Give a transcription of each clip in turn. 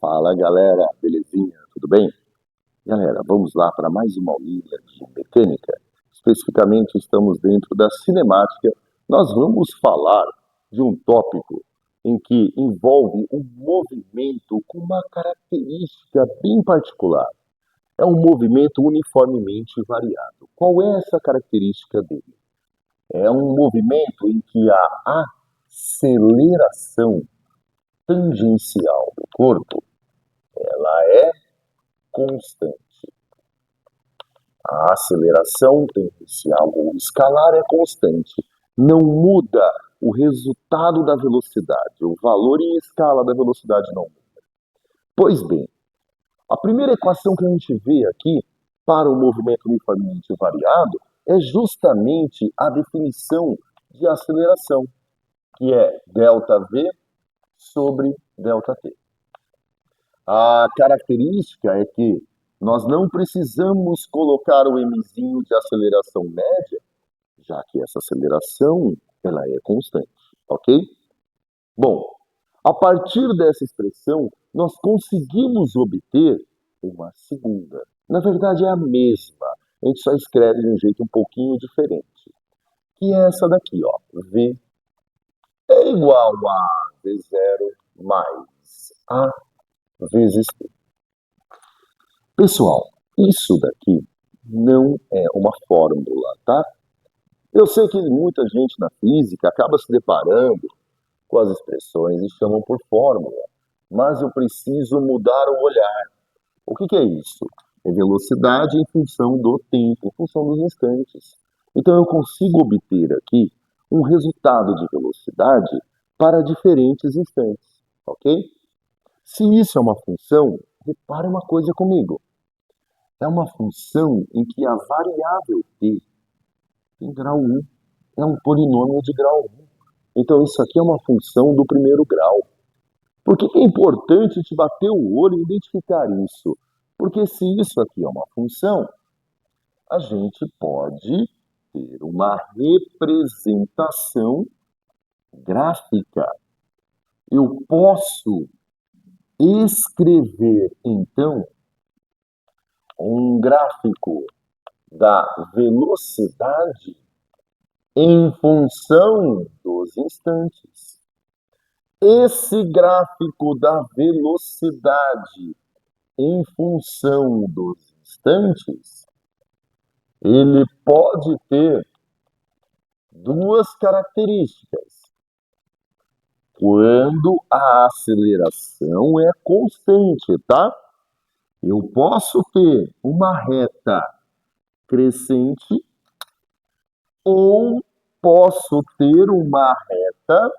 Fala galera, belezinha? Tudo bem? Galera, vamos lá para mais uma aulinha de mecânica. Especificamente, estamos dentro da cinemática. Nós vamos falar de um tópico em que envolve um movimento com uma característica bem particular. É um movimento uniformemente variado. Qual é essa característica dele? É um movimento em que a aceleração tangencial do corpo ela é constante. A aceleração tangencial ou escalar é constante. Não muda o resultado da velocidade. O valor em escala da velocidade não muda. Pois bem, a primeira equação que a gente vê aqui para o movimento uniformemente variado é justamente a definição de aceleração, que é ΔV sobre ΔT. A característica é que nós não precisamos colocar o mzinho de aceleração média, já que essa aceleração ela é constante, ok? Bom, a partir dessa expressão, nós conseguimos obter uma segunda. Na verdade, é a mesma. A gente só escreve de um jeito um pouquinho diferente. Que é essa daqui, ó. V é igual a V0 mais A vezes T. Pessoal, isso daqui não é uma fórmula, tá? Eu sei que muita gente na física acaba se deparando com as expressões e chamam por fórmula, mas eu preciso mudar o olhar. O que é isso? É velocidade em função do tempo, em função dos instantes. Então eu consigo obter aqui um resultado de velocidade para diferentes instantes, ok? Se isso é uma função, repare uma coisa comigo. É uma função em que a variável t tem grau 1. É um polinômio de grau 1. Então, isso aqui é uma função do primeiro grau. Por que é importante te bater o olho e identificar isso? Porque se isso aqui é uma função, a gente pode ter uma representação gráfica. Eu posso escrever, então, um gráfico da velocidade em função dos instantes. Esse gráfico da velocidade em função dos instantes, ele pode ter duas características. Quando a aceleração é constante, tá? Eu posso ter uma reta crescente ou posso ter uma reta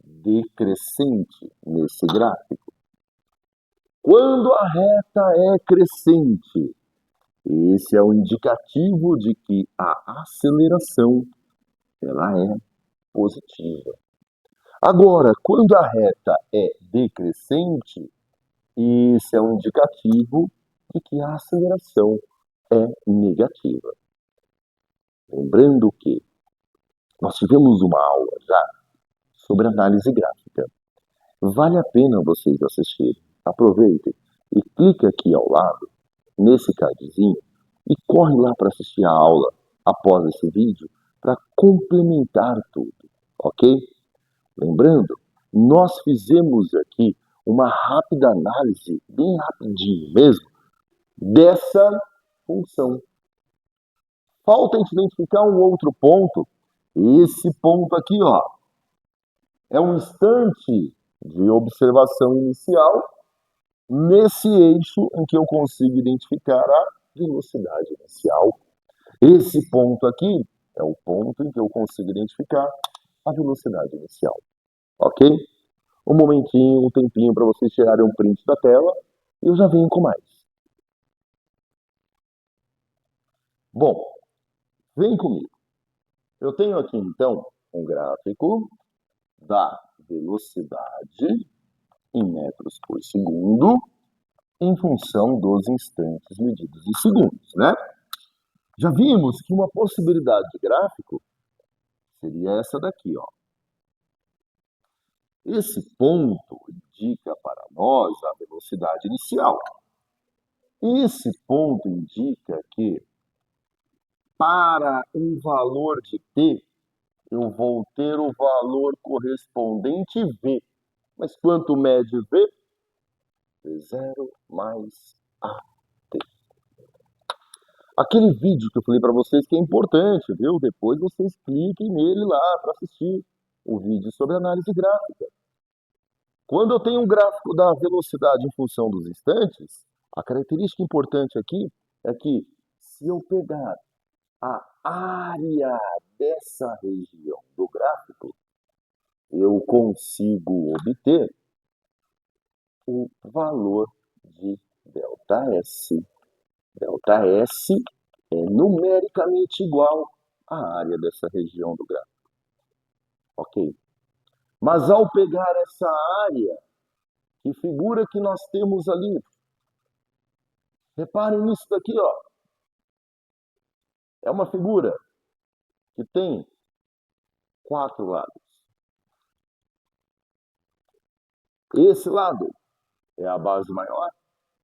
decrescente nesse gráfico. Quando a reta é crescente, esse é o indicativo de que a aceleração ela é positiva. Agora, quando a reta é decrescente, esse é um indicativo de que a aceleração é negativa. Lembrando que nós tivemos uma aula já sobre análise gráfica. Vale a pena vocês assistirem. Aproveitem e clica aqui ao lado, nesse cardzinho, e corre lá para assistir a aula após esse vídeo para complementar tudo, ok? Lembrando, nós fizemos aqui uma rápida análise, bem rapidinho mesmo, dessa função. Falta a gente identificar um outro ponto. Esse ponto aqui, ó, é um instante de observação inicial nesse eixo em que eu consigo identificar a velocidade inicial. Esse ponto aqui é o ponto em que eu consigo identificar a velocidade inicial. Ok? Um momentinho, um tempinho para vocês tirarem um print da tela e eu já venho com mais. Bom, vem comigo. Eu tenho aqui então um gráfico da velocidade em metros por segundo em função dos instantes medidos em segundos, né? Já vimos que uma possibilidade de gráfico seria essa daqui, ó. Esse ponto, indica para nós a velocidade inicial. Esse ponto indica que para um valor de t, eu vou ter o valor correspondente v. Mas quanto mede v? V0 mais AT. Aquele vídeo que eu falei para vocês que é importante, viu? Depois vocês cliquem nele lá para assistir o vídeo sobre análise gráfica. Quando eu tenho um gráfico da velocidade em função dos instantes, a característica importante aqui é que se eu pegar a área dessa região do gráfico, eu consigo obter o valor de ΔS. ΔS é numericamente igual à área dessa região do gráfico. Ok? Mas ao pegar essa área, que figura que nós temos ali, reparem nisso daqui, ó. É uma figura que tem 4 lados. Esse lado é a base maior,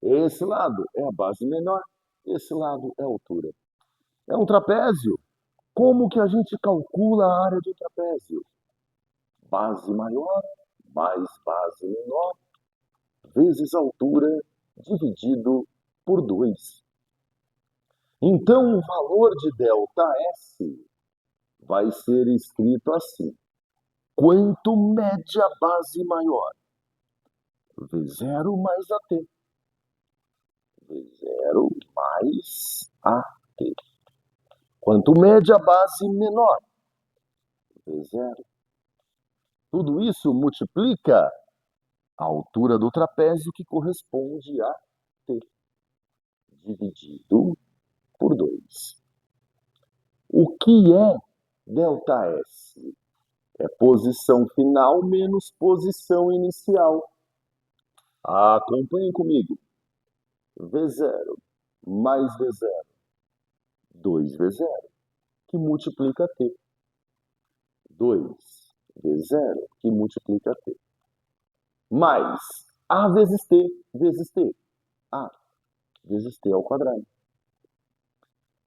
esse lado é a base menor, esse lado é a altura. É um trapézio. Como que a gente calcula a área de um trapézio? Base maior mais base menor vezes altura dividido por 2. Então, o valor de ΔS vai ser escrito assim. Quanto mede a base maior? V0 mais AT. V0 mais AT. Quanto mede a base menor? V0. Tudo isso multiplica a altura do trapézio, que corresponde a T, dividido por 2. O que é ΔS? É posição final menos posição inicial. Acompanhem comigo. V0 mais V0, 2V0, que multiplica T. 2V0, que multiplica T. Mais A vezes T, vezes T. A vezes T ao quadrado.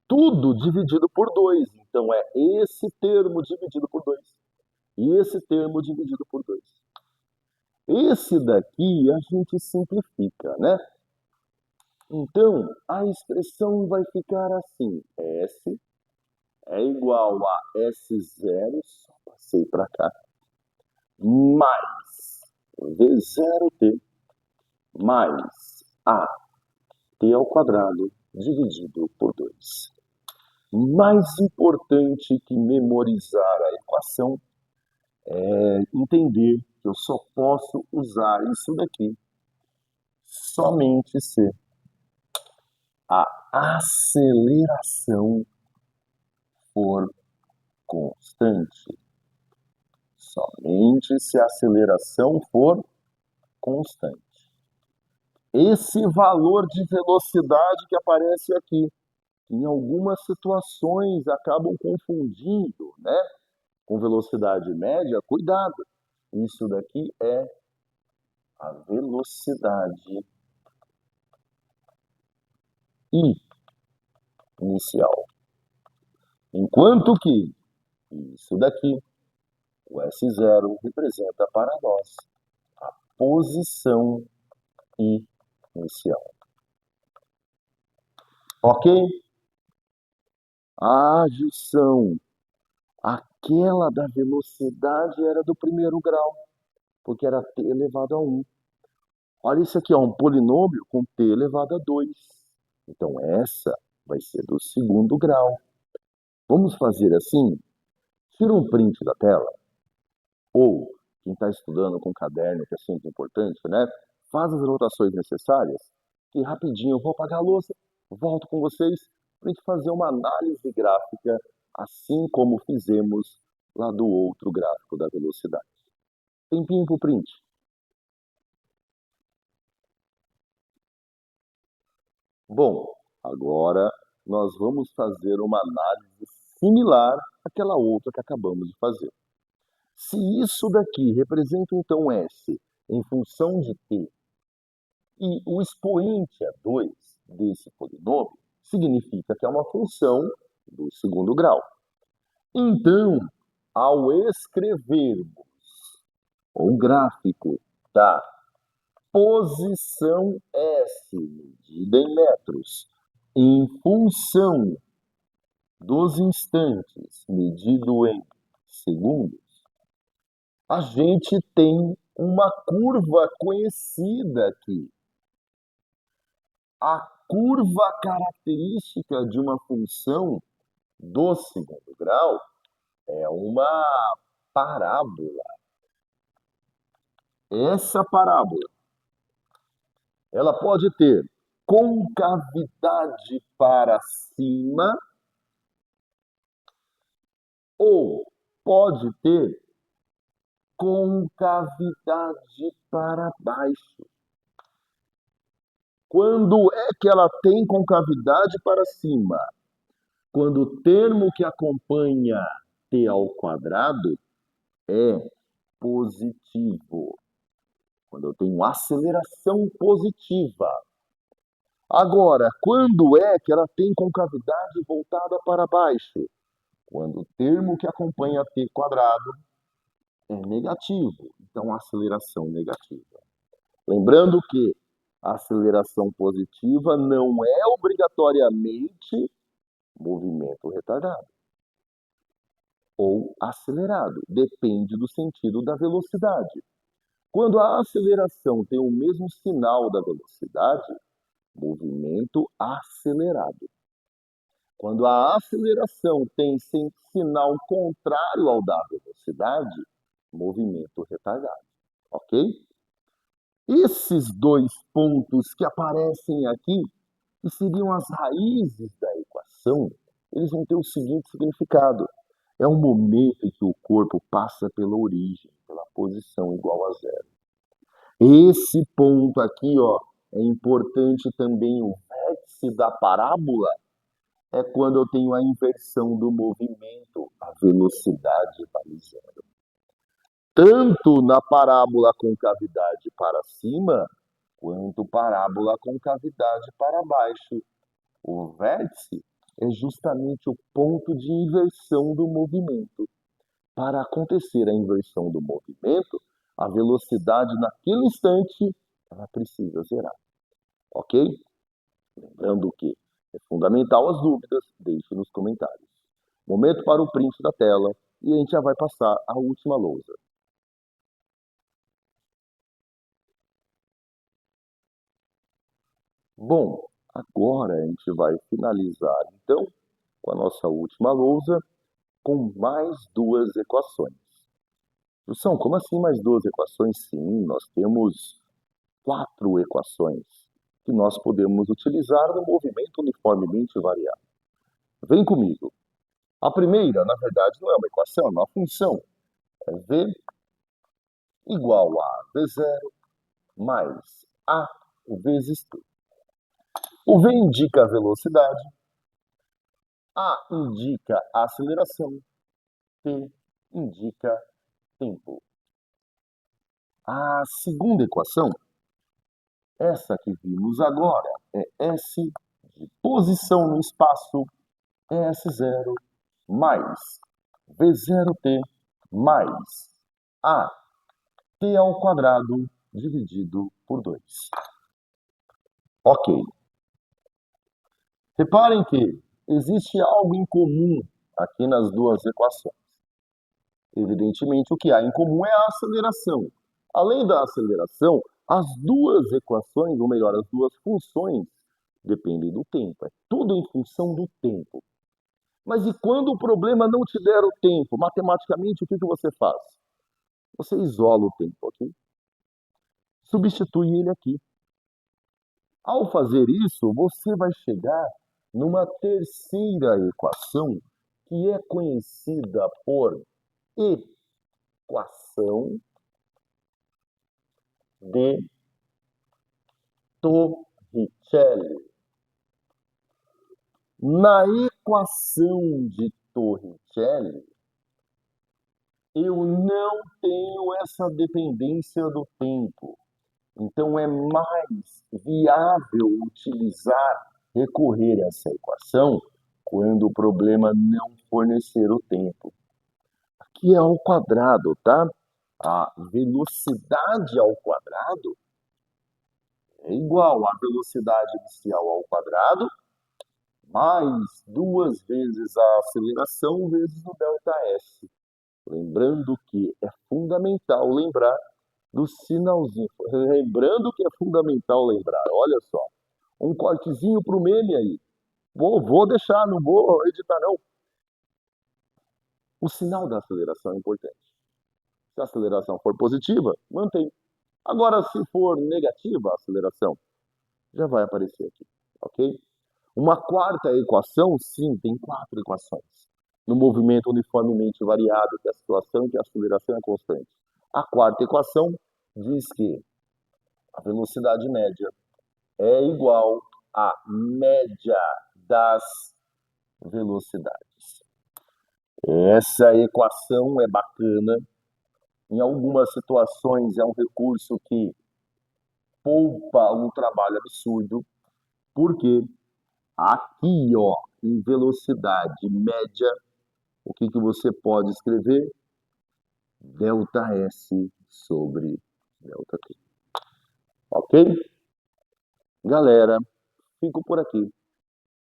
Tudo dividido por 2. Então, é esse termo dividido por 2. E esse termo dividido por 2. Esse daqui a gente simplifica, né? Então, a expressão vai ficar assim. S é igual a S0, só passei para cá, mais V0T, mais AT ao quadrado, dividido por 2. Mais importante que memorizar a equação é entender que eu só posso usar isso daqui somente se a aceleração for constante. Somente se a aceleração for constante. Esse valor de velocidade que aparece aqui, em algumas situações acabam confundindo, né? Com velocidade média, cuidado. Isso daqui é a velocidade inicial. Enquanto que isso daqui, o S0, representa para nós a posição inicial. Ok? A adição, aquela da velocidade era do primeiro grau, porque era t elevado a 1. Olha isso aqui, ó, um polinômio com t elevado a 2. Então, essa vai ser do segundo grau. Vamos fazer assim? Tira um print da tela, ou quem está estudando com caderno, que é sempre importante, né? Faz as anotações necessárias, que rapidinho eu vou apagar a louça, volto com vocês para a gente fazer uma análise gráfica, assim como fizemos lá do outro gráfico da velocidade. Tempinho para o print. Bom, agora nós vamos fazer uma análise similar àquela outra que acabamos de fazer. Se isso daqui representa então S em função de t e o expoente é 2 desse polinômio, significa que é uma função do segundo grau. Então, ao escrevermos o gráfico da posição S, medida em metros, em função dos instantes, medido em segundos, a gente tem uma curva conhecida aqui. A curva característica de uma função do segundo grau é uma parábola. Essa parábola, ela pode ter concavidade para cima ou pode ter concavidade para baixo. Quando é que ela tem concavidade para cima? Quando o termo que acompanha t ao quadrado é positivo. Quando eu tenho aceleração positiva. Agora, quando é que ela tem concavidade voltada para baixo? Quando o termo que acompanha t quadrado é negativo. Então, aceleração negativa. Lembrando que a aceleração positiva não é obrigatoriamente movimento retardado ou acelerado. Depende do sentido da velocidade. Quando a aceleração tem o mesmo sinal da velocidade, movimento acelerado. Quando a aceleração tem sinal contrário ao da velocidade, movimento retardado. Ok? Esses dois pontos que aparecem aqui, que seriam as raízes da equação, eles vão ter o seguinte significado. É um momento em que o corpo passa pela origem, pela posição igual a zero. Esse ponto aqui, ó, é importante também, o vértice da parábola é quando eu tenho a inversão do movimento, a velocidade vale zero. Tanto na parábola com cavidade para cima, quanto parábola com cavidade para baixo. O vértice é justamente o ponto de inversão do movimento. Para acontecer a inversão do movimento, a velocidade naquele instante ela precisa zerar. Ok? Lembrando que é fundamental as dúvidas, deixe nos comentários. Momento para o print da tela e a gente já vai passar a última lousa. Bom, agora a gente vai finalizar, então, com a nossa última lousa, com mais duas equações. Wilson, como assim mais duas equações? Sim, nós temos 4 equações que nós podemos utilizar no movimento uniformemente variável. Vem comigo. A primeira, na verdade, não é uma equação, é uma função. É v igual a v0 mais a vezes t. O v indica a velocidade, a indica a aceleração, t indica tempo. A segunda equação, essa que vimos agora, é S de posição no espaço, S0 mais V0t mais a t ao quadrado dividido por 2. Ok. Reparem que existe algo em comum aqui nas duas equações. Evidentemente, o que há em comum é a aceleração. Além da aceleração, as duas equações, ou melhor, as duas funções, dependem do tempo. É tudo em função do tempo. Mas e quando o problema não te der o tempo? Matematicamente, o que você faz? Você isola o tempo aqui. Substitui ele aqui. Ao fazer isso, você vai chegar numa terceira equação, que é conhecida por equação de Torricelli. Na equação de Torricelli, eu não tenho essa dependência do tempo. Então é mais viável recorrer a essa equação quando o problema não fornecer o tempo. Aqui é ao quadrado, tá? A velocidade ao quadrado é igual à velocidade inicial ao quadrado mais duas vezes a aceleração vezes o ΔS. Lembrando que é fundamental lembrar do sinalzinho. Lembrando que é fundamental lembrar. Olha só, um cortezinho para o meme aí. Vou deixar, não vou editar não. O sinal da aceleração é importante. Se a aceleração for positiva, mantém. Agora, se for negativa a aceleração, já vai aparecer aqui, ok? Uma quarta equação, sim, tem quatro equações. No movimento uniformemente variado, que é a situação em que a aceleração é constante. A quarta equação diz que a velocidade média é igual à média das velocidades. Essa equação é bacana. Em algumas situações é um recurso que poupa um trabalho absurdo, porque aqui, ó, em velocidade média, o que você pode escrever? ΔS sobre ΔT. Ok? Galera, fico por aqui.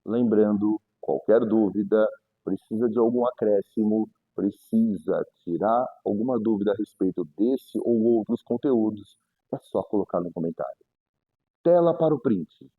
Lembrando, qualquer dúvida, precisa de algum acréscimo, precisa tirar alguma dúvida a respeito desse ou outros conteúdos, é só colocar no comentário. Tela para o print.